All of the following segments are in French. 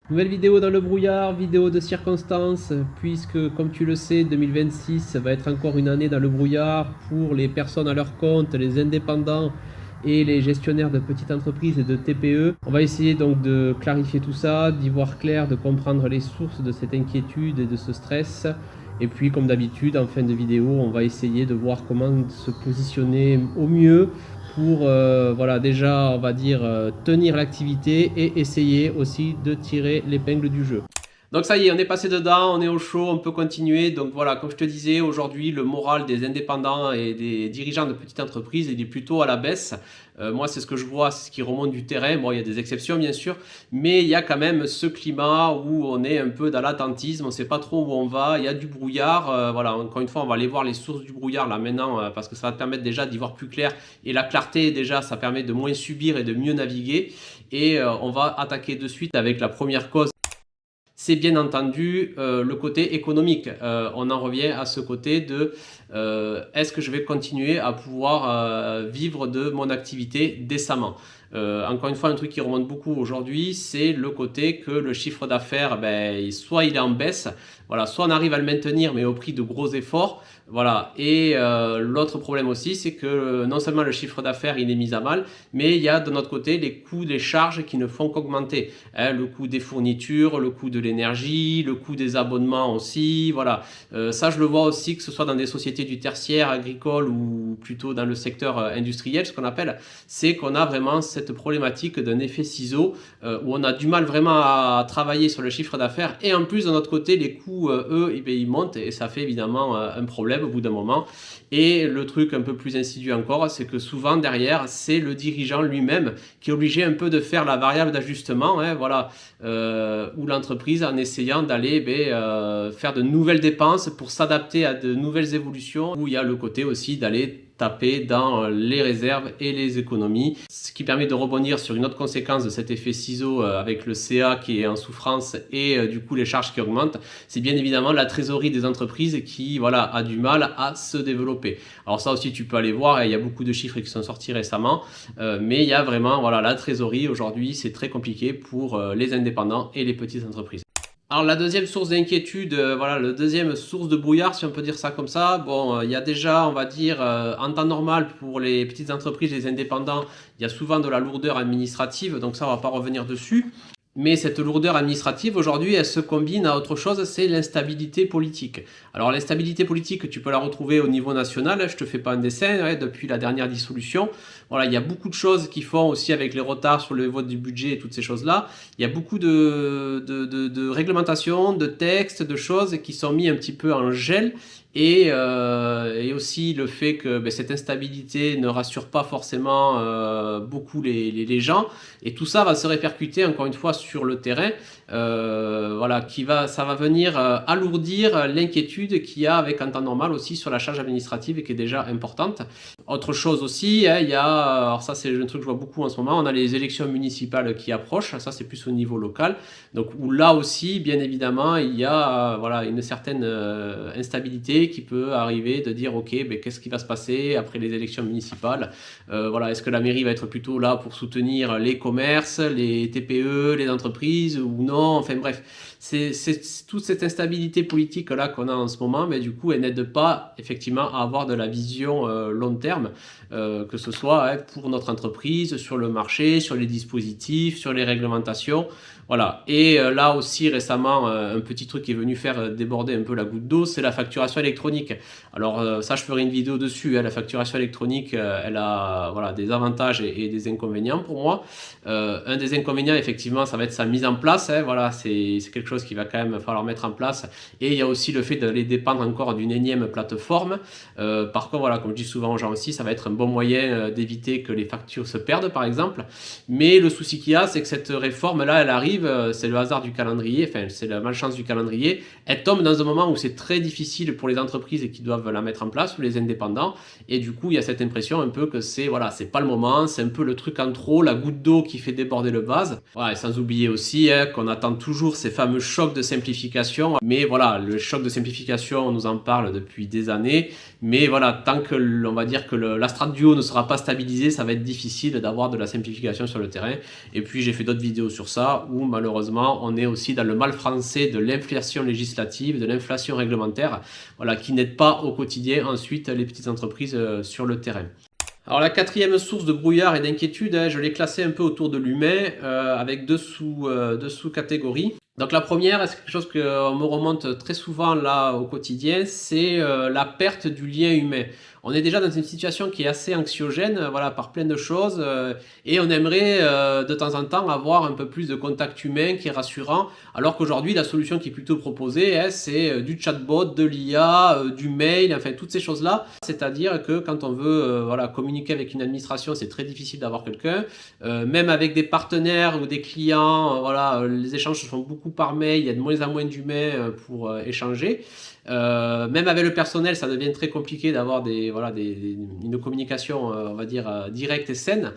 Nouvelle vidéo dans le brouillard, vidéo de circonstance, puisque comme tu le sais, 2026 va être encore une année dans le brouillard pour les personnes à leur compte, les indépendants et les gestionnaires de petites entreprises et de TPE. On va essayer donc de clarifier tout ça, d'y voir clair, de comprendre les sources de cette inquiétude et de ce stress. Et puis comme d'habitude, en fin de vidéo, on va essayer de voir comment se positionner au mieux pour voilà, déjà on va dire tenir l'activité et essayer aussi de tirer l'épingle du jeu. Donc ça y est, on est passé dedans, on est au chaud, on peut continuer. Donc voilà, comme je te disais, aujourd'hui, le moral des indépendants et des dirigeants de petites entreprises, il est plutôt à la baisse. Moi, c'est ce que je vois, c'est ce qui remonte du terrain. Bon, il y a des exceptions, bien sûr, mais il y a quand même ce climat où on est un peu dans l'attentisme, on ne sait pas trop où on va, il y a du brouillard. Voilà, encore une fois, on va aller voir les sources du brouillard là maintenant, parce que ça va te permettre déjà d'y voir plus clair. Et la clarté, déjà, ça permet de moins subir et de mieux naviguer. Et on va attaquer de suite avec la première cause. C'est bien entendu le côté économique. On en revient à ce côté de est-ce que je vais continuer à pouvoir vivre de mon activité décemment. Encore une fois, un truc qui remonte beaucoup aujourd'hui, c'est le côté que le chiffre d'affaires, ben, soit il est en baisse, voilà, soit on arrive à le maintenir, mais au prix de gros efforts. Voilà. Et l'autre problème aussi, c'est que non seulement le chiffre d'affaires il est mis à mal, mais il y a de notre côté les coûts des charges qui ne font qu'augmenter. Hein, le coût des fournitures, le coût de l'énergie, le coût des abonnements aussi. Voilà. Ça, je le vois aussi, que ce soit dans des sociétés du tertiaire, agricole ou plutôt dans le secteur industriel, ce qu'on appelle, c'est qu'on a vraiment cette problématique d'un effet ciseau où on a du mal vraiment à travailler sur le chiffre d'affaires et en plus de notre côté les coûts eux ils montent et ça fait évidemment un problème au bout d'un moment. Et le truc un peu plus insidieux encore, c'est que souvent derrière c'est le dirigeant lui-même qui est obligé un peu de faire la variable d'ajustement, hein, voilà, ou l'entreprise en essayant d'aller faire de nouvelles dépenses pour s'adapter à de nouvelles évolutions, où il y a le côté aussi d'aller taper dans les réserves et les économies, ce qui permet de rebondir sur une autre conséquence de cet effet ciseau avec le CA qui est en souffrance et du coup les charges qui augmentent, c'est bien évidemment la trésorerie des entreprises qui voilà, a du mal à se développer. Alors ça aussi tu peux aller voir, il y a beaucoup de chiffres qui sont sortis récemment, mais il y a vraiment voilà, la trésorerie aujourd'hui, c'est très compliqué pour les indépendants et les petites entreprises. Alors la deuxième source d'inquiétude, voilà, la deuxième source de brouillard, si on peut dire ça comme ça, bon, il y a déjà, on va dire, en temps normal pour les petites entreprises, les indépendants, il y a souvent de la lourdeur administrative, donc ça on va pas revenir dessus. Mais cette lourdeur administrative, aujourd'hui, elle se combine à autre chose, c'est l'instabilité politique. Alors l'instabilité politique, tu peux la retrouver au niveau national, je te fais pas un dessin, ouais, depuis la dernière dissolution. Voilà, il y a beaucoup de choses qui font aussi avec les retards sur le vote du budget et toutes ces choses-là. Il y a beaucoup de réglementations, de textes, de choses qui sont mis un petit peu en gel. Et aussi le fait que cette instabilité ne rassure pas forcément beaucoup les gens. Et tout ça va se répercuter encore une fois sur le terrain. Voilà, ça va venir alourdir l'inquiétude qu'il y a avec en temps normal aussi sur la charge administrative qui est déjà importante. Autre chose aussi, hein, il y a, alors ça c'est un truc que je vois beaucoup en ce moment, on a les élections municipales qui approchent, ça c'est plus au niveau local, donc où là aussi bien évidemment il y a voilà, une certaine instabilité qui peut arriver de dire ok, qu'est-ce qui va se passer après les élections municipales, voilà, est-ce que la mairie va être plutôt là pour soutenir les commerces, les TPE, les entreprises ou non, enfin bref, c'est toute cette instabilité politique là qu'on a en ce moment, mais du coup elle n'aide pas effectivement à avoir de la vision long terme, que ce soit hein, pour notre entreprise, sur le marché, sur les dispositifs, sur les réglementations. Voilà. Et là aussi récemment, un petit truc qui est venu faire déborder un peu la goutte d'eau, c'est la facturation électronique. Alors ça, je ferai une vidéo dessus. Hein. La facturation électronique, elle a voilà, des avantages et des inconvénients pour moi. Un des inconvénients, effectivement, ça va être sa mise en place. Hein. Voilà, c'est quelque chose qu'il va quand même falloir mettre en place. Et il y a aussi le fait d'aller dépendre encore d'une énième plateforme. Par contre, voilà, comme je dis souvent aux gens aussi, ça va être un bon moyen d'éviter que les factures se perdent, par exemple. Mais le souci qu'il y a, c'est que cette réforme-là, elle arrive, c'est le hasard du calendrier, enfin, c'est la malchance du calendrier. Elle tombe dans un moment où c'est très difficile pour les entreprises qui doivent la mettre en place, ou les indépendants. Et du coup, il y a cette impression un peu que c'est, voilà, c'est pas le moment, c'est un peu le truc en trop, la goutte d'eau qui fait déborder le vase. Voilà, et sans oublier aussi hein, qu'on attend toujours ces fameux chocs de simplification. Mais voilà, le choc de simplification, on nous en parle depuis des années. Mais voilà, tant que, on va dire que la strate du haut ne sera pas stabilisée, ça va être difficile d'avoir de la simplification sur le terrain. Et puis, j'ai fait d'autres vidéos sur ça, où malheureusement on est aussi dans le mal français de l'inflation législative, de l'inflation réglementaire, voilà, qui n'aide pas au quotidien ensuite les petites entreprises sur le terrain. Alors la quatrième source de brouillard et d'inquiétude, je l'ai classée un peu autour de l'humain avec deux sous-catégories. Donc la première, c'est quelque chose qu'on me remonte très souvent là au quotidien, c'est la perte du lien humain. On est déjà dans une situation qui est assez anxiogène, voilà, par plein de choses, et on aimerait de temps en temps avoir un peu plus de contact humain qui est rassurant, alors qu'aujourd'hui la solution qui est plutôt proposée, c'est du chatbot, de l'IA, du mail, enfin toutes ces choses-là. C'est-à-dire que quand on veut voilà, communiquer avec une administration, c'est très difficile d'avoir quelqu'un, même avec des partenaires ou des clients, voilà, les échanges se font beaucoup par mail, il y a de moins en moins d'humains pour échanger. Même avec le personnel, ça devient très compliqué d'avoir une communication, on va dire, directe et saine.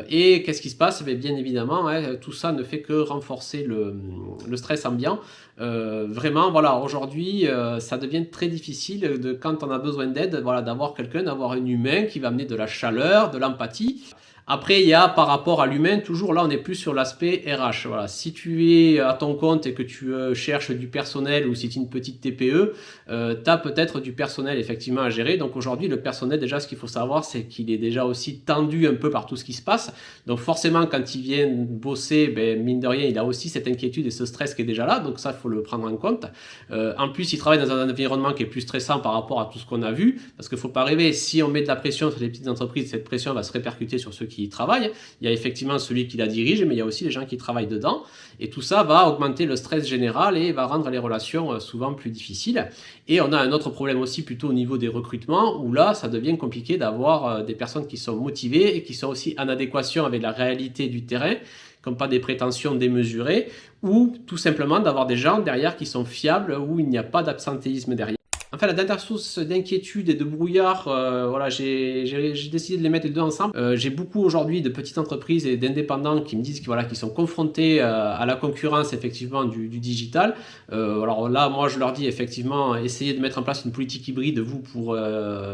Et qu'est-ce qui se passe? Bien évidemment, tout ça ne fait que renforcer le stress ambiant. Vraiment, voilà, aujourd'hui, ça devient très difficile quand on a besoin d'aide, voilà, d'avoir quelqu'un, d'avoir un humain qui va amener de la chaleur, de l'empathie. Après, il y a par rapport à l'humain, toujours là, on est plus sur l'aspect RH. Voilà. Si tu es à ton compte et que tu cherches du personnel ou si tu es une petite TPE, tu as peut-être du personnel effectivement à gérer. Donc aujourd'hui, le personnel, déjà, ce qu'il faut savoir, c'est qu'il est déjà aussi tendu un peu par tout ce qui se passe. Donc forcément, quand il vient bosser, mine de rien, il a aussi cette inquiétude et ce stress qui est déjà là. Donc ça, il faut le prendre en compte. En plus, il travaille dans un environnement qui est plus stressant par rapport à tout ce qu'on a vu. Parce qu'il ne faut pas rêver, si on met de la pression sur les petites entreprises, cette pression va se répercuter sur ceux qui travaille. Il y a effectivement celui qui la dirige, mais il y a aussi les gens qui travaillent dedans. Et tout ça va augmenter le stress général et va rendre les relations souvent plus difficiles. Et on a un autre problème aussi plutôt au niveau des recrutements, où là, ça devient compliqué d'avoir des personnes qui sont motivées et qui sont aussi en adéquation avec la réalité du terrain, comme pas des prétentions démesurées, ou tout simplement d'avoir des gens derrière qui sont fiables, où il n'y a pas d'absentéisme derrière. Enfin, la dernière source d'inquiétude et de brouillard, voilà, j'ai décidé de les mettre les deux ensemble. J'ai beaucoup aujourd'hui de petites entreprises et d'indépendants qui me disent qu'ils sont confrontés à la concurrence effectivement du digital. Alors là, moi, je leur dis effectivement, essayez de mettre en place une politique hybride, vous, pour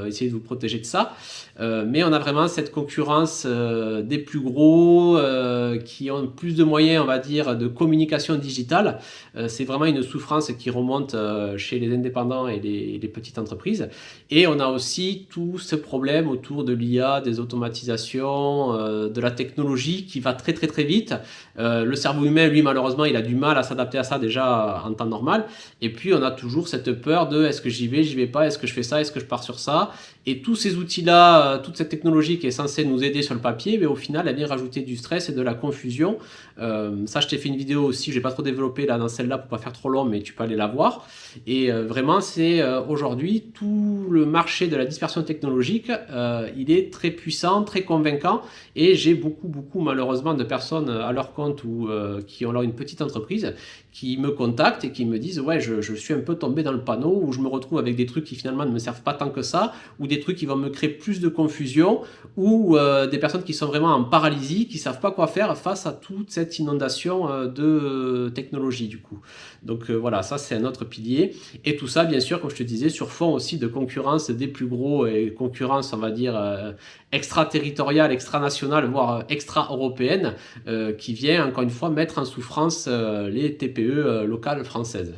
essayer de vous protéger de ça. Mais on a vraiment cette concurrence des plus gros qui ont plus de moyens, on va dire, de communication digitale. C'est vraiment une souffrance qui remonte chez les indépendants et les petites entreprises. Et on a aussi tout ce problème autour de l'IA, des automatisations, de la technologie qui va très très très vite. Le cerveau humain, lui, malheureusement, il a du mal à s'adapter à ça déjà en temps normal. Et puis, on a toujours cette peur de est-ce que j'y vais pas, est-ce que je fais ça, est-ce que je pars sur ça. Et tous ces outils-là, toute cette technologie qui est censée nous aider sur le papier, mais au final, elle vient rajouter du stress et de la confusion. Ça, je t'ai fait une vidéo aussi, je n'ai pas trop développé là dans celle-là pour pas faire trop long, mais tu peux aller la voir. Et vraiment, c'est aujourd'hui tout le marché de la dispersion technologique, il est très puissant, très convaincant. Et j'ai beaucoup malheureusement de personnes à leur compte ou qui ont alors une petite entreprise qui me contactent et qui me disent ouais, je suis un peu tombé dans le panneau, où je me retrouve avec des trucs qui finalement ne me servent pas tant que ça, ou des trucs qui vont me créer plus de confusion, ou des personnes qui sont vraiment en paralysie, qui ne savent pas quoi faire face à toute cette inondation de technologie du coup. Donc voilà, ça c'est un autre pilier. Et tout ça, bien sûr, comme je te disais, sur fond aussi de concurrence des plus gros et concurrence, on va dire, extraterritoriale, extranationale, voire extra-européenne, qui vient encore une fois mettre en souffrance les TPE locales françaises.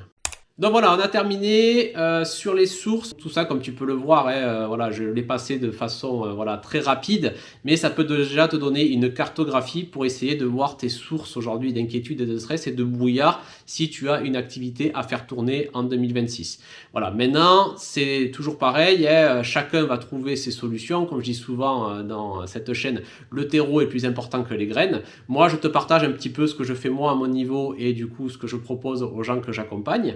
Donc voilà, on a terminé sur les sources. Tout ça, comme tu peux le voir, voilà, je l'ai passé de façon voilà, très rapide, mais ça peut déjà te donner une cartographie pour essayer de voir tes sources aujourd'hui d'inquiétude et de stress et de brouillard si tu as une activité à faire tourner en 2026. Voilà, maintenant, c'est toujours pareil, chacun va trouver ses solutions. Comme je dis souvent dans cette chaîne, le terreau est plus important que les graines. Moi, je te partage un petit peu ce que je fais moi à mon niveau et du coup, ce que je propose aux gens que j'accompagne.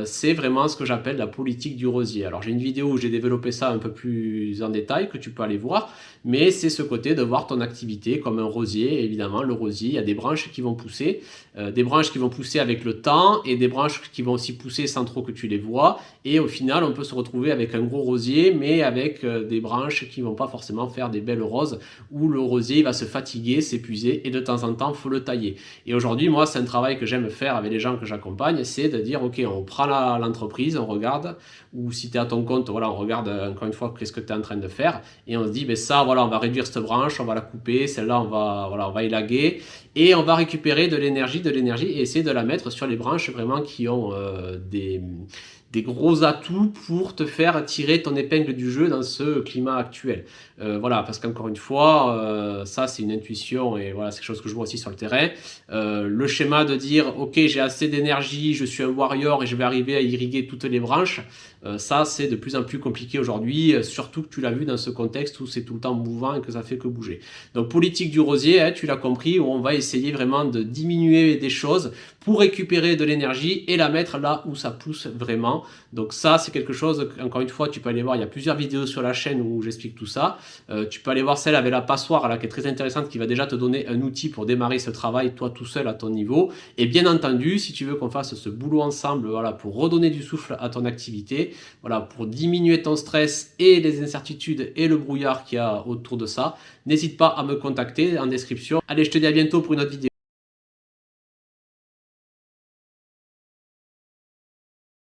C'est vraiment ce que j'appelle la politique du rosier. Alors j'ai une vidéo où j'ai développé ça un peu plus en détail que tu peux aller voir, mais c'est ce côté de voir ton activité comme un rosier. Évidemment, le rosier, il y a des branches qui vont pousser, des branches qui vont pousser avec le temps et des branches qui vont aussi pousser sans trop que tu les vois. Et au final, on peut se retrouver avec un gros rosier, mais avec des branches qui ne vont pas forcément faire des belles roses, où le rosier va se fatiguer, s'épuiser, et de temps en temps, il faut le tailler. Et aujourd'hui, moi, c'est un travail que j'aime faire avec les gens que j'accompagne, c'est de dire, ok, on prend l'entreprise, on regarde, ou si tu es à ton compte, voilà, on regarde encore une fois qu'est-ce que tu es en train de faire, et on se dit, ça, voilà, on va réduire cette branche, on va la couper, celle-là, on va élaguer, et on va récupérer de l'énergie et essayer de la mettre sur les branches vraiment qui ont des gros atouts pour te faire tirer ton épingle du jeu dans ce climat actuel. Voilà, parce qu'encore une fois, ça c'est une intuition et voilà, c'est quelque chose que je vois aussi sur le terrain. Le schéma de dire ok, j'ai assez d'énergie, je suis un warrior et je vais arriver à irriguer toutes les branches, ça c'est de plus en plus compliqué aujourd'hui, surtout que tu l'as vu dans ce contexte où c'est tout le temps mouvant et que ça fait que bouger. Donc politique du rosier, hein, tu l'as compris, où on va essayer vraiment de diminuer des choses pour récupérer de l'énergie et la mettre là où ça pousse vraiment. Donc ça c'est quelque chose, encore une fois tu peux aller voir, il y a plusieurs vidéos sur la chaîne où j'explique tout ça. Tu peux aller voir celle avec la passoire là, qui est très intéressante, qui va déjà te donner un outil pour démarrer ce travail toi tout seul à ton niveau. Et bien entendu, si tu veux qu'on fasse ce boulot ensemble, voilà, pour redonner du souffle à ton activité, voilà, pour diminuer ton stress et les incertitudes et le brouillard qu'il y a autour de ça, n'hésite pas à me contacter en description. Allez, je te dis à bientôt pour une autre vidéo.